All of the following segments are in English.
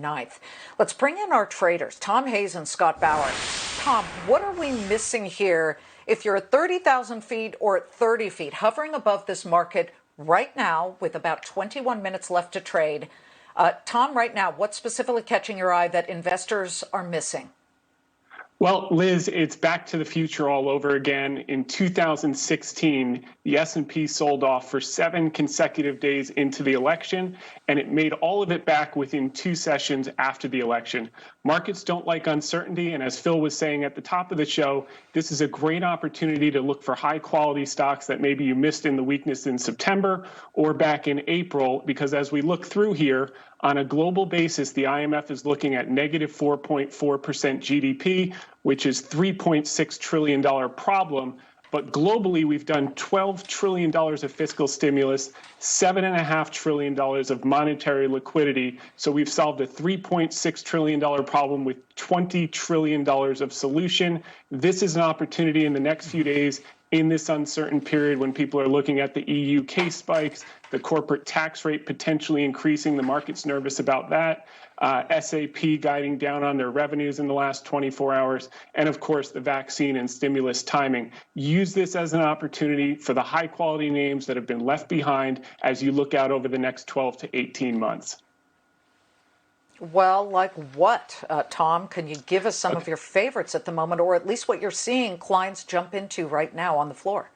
9th. Let's bring in our traders, Tom Hayes and Scott Bauer. Tom, what are we missing here if you're at 30,000 feet or at 30 feet, hovering above this market right now with about 21 minutes left to trade? Tom, right now, what's specifically catching your eye that investors are missing? Well, Liz, it's back to the future all over again. In 2016, the S&P sold off for 7 consecutive days into the election, and it made all of it back within 2 sessions after the election. Markets don't like uncertainty, and as Phil was saying at the top of the show, this is a great opportunity to look for high-quality stocks that maybe you missed in the weakness in September or back in April, because as we look through here, on a global basis, the IMF is looking at negative 4.4% GDP, which is $3.6 trillion problem. But globally, we've done $12 trillion of fiscal stimulus, $7.5 trillion of monetary liquidity. So we've solved a $3.6 trillion problem with $20 trillion of solution. This is an opportunity in the next few days in this uncertain period when people are looking at the EU case spikes, the corporate tax rate potentially increasing, the market's nervous about that, SAP guiding down on their revenues in the last 24 hours, and of course the vaccine and stimulus timing. Use this as an opportunity for the high quality names that have been left behind as you look out over the next 12 to 18 months. Well, like what, Tom? Can you give us some of your favorites at the moment, or at least what you're seeing clients jump into right now on the floor?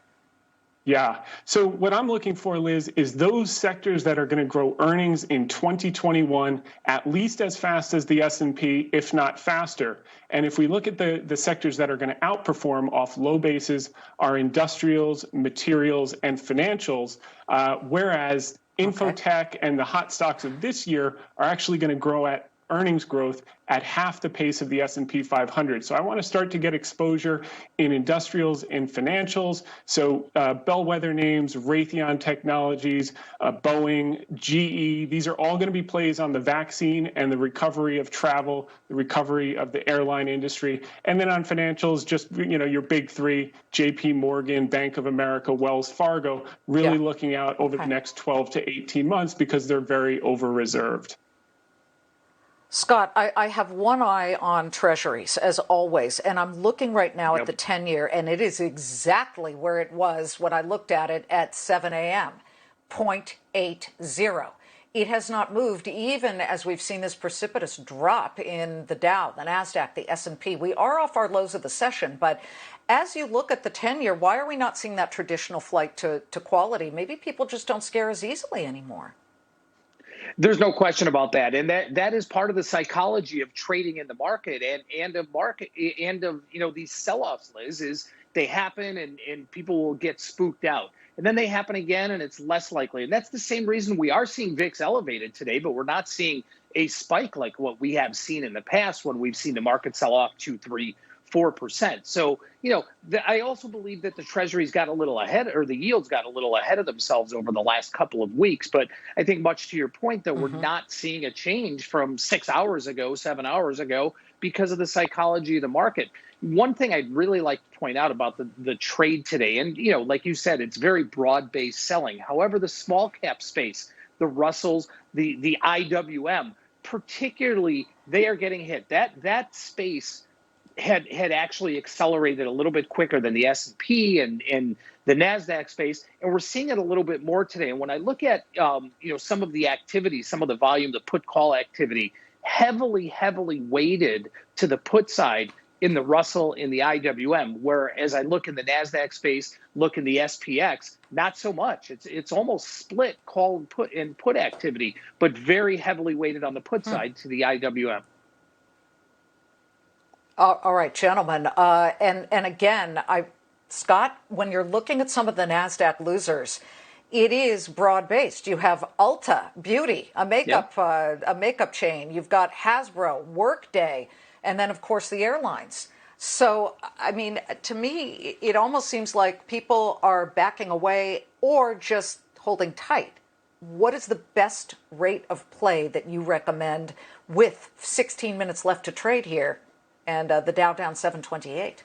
Yeah. So what I'm looking for, Liz, is those sectors that are going to grow earnings in 2021 at least as fast as the S&P, if not faster. And if we look at the sectors that are going to outperform off low bases are industrials, materials, and financials, whereas infotech and the hot stocks of this year are actually going to grow at earnings growth at half the pace of the S&P 500. So I want to start to get exposure in industrials and financials. So bellwether names, Raytheon Technologies, Boeing, GE, these are all going to be plays on the vaccine and the recovery of travel, the recovery of the airline industry. And then on financials, just, your big three, JP Morgan, Bank of America, Wells Fargo, really looking out over the next 12 to 18 months because they're very over-reserved. Scott, I have one eye on treasuries, as always, and I'm looking right now at the 10-year, and it is exactly where it was when I looked at it at 7 a.m., 0.80. It has not moved, even as we've seen this precipitous drop in the Dow, the NASDAQ, the S&P. We are off our lows of the session, but as you look at the 10-year, why are we not seeing that traditional flight to quality? Maybe people just don't scare as easily anymore. There's no question about that, and that is part of the psychology of trading in the market and of these sell-offs, Liz, is they happen and people will get spooked out, and then they happen again and it's less likely. And that's the same reason we are seeing VIX elevated today, but we're not seeing a spike like what we have seen in the past when we've seen the market sell off 2, 3, 4%. So, I also believe that the Treasuries got a little ahead, or the yields got a little ahead of themselves over the last couple of weeks. But I think much to your point, though, we're not seeing a change from 6 hours ago, 7 hours ago, because of the psychology of the market. One thing I'd really like to point out about the trade today, and, like you said, it's very broad-based selling. However, the small cap space, the Russells, the IWM, particularly, they are getting hit. That space had actually accelerated a little bit quicker than the S&P and the NASDAQ space, and we're seeing it a little bit more today. And when I look at some of the activity, some of the volume, the put call activity, heavily weighted to the put side in the Russell, in the IWM, whereas I look in the NASDAQ space, look in the SPX, not so much. It's almost split call and put activity, but very heavily weighted on the put side to the IWM. All right, gentlemen. And again, Scott, when you're looking at some of the NASDAQ losers, it is broad-based. You have Ulta Beauty, a makeup chain. You've got Hasbro, Workday, and then, of course, the airlines. So, I mean, to me, it almost seems like people are backing away or just holding tight. What is the best rate of play that you recommend with 16 minutes left to trade here? And the Dow down 728.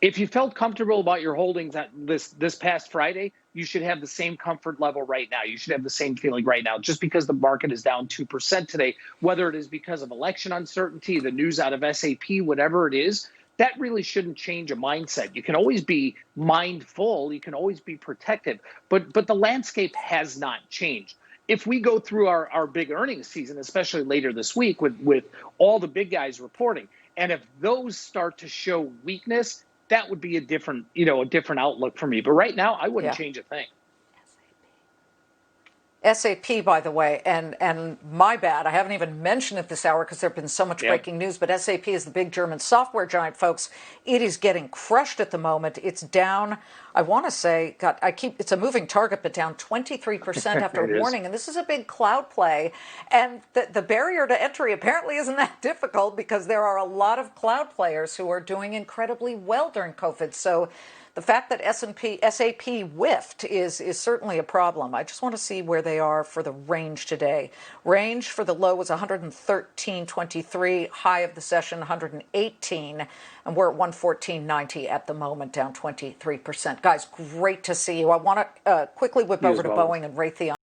If you felt comfortable about your holdings this past Friday, you should have the same comfort level right now. You should have the same feeling right now. Just because the market is down 2% today, whether it is because of election uncertainty, the news out of SAP, whatever it is, that really shouldn't change a mindset. You can always be mindful, you can always be protective, but the landscape has not changed. If we go through our big earnings season, especially later this week with all the big guys reporting, and if those start to show weakness, that would be a different outlook for me. But right now, I wouldn't Yeah. change a thing. SAP, by the way, and my bad, I haven't even mentioned it this hour because there have been so much breaking news, but SAP is the big German software giant, folks. It is getting crushed at the moment. It's down, I want to say, it's a moving target, but down 23% after warning. And this is a big cloud play. And the barrier to entry apparently isn't that difficult because there are a lot of cloud players who are doing incredibly well during COVID. So the fact that SAP whiffed is certainly a problem. I just want to see where they are for the range today. Range for the low was 113.23, high of the session 118, and we're at 114.90 at the moment, down 23%. Guys, great to see you. I want to quickly whip over to Boeing and Raytheon.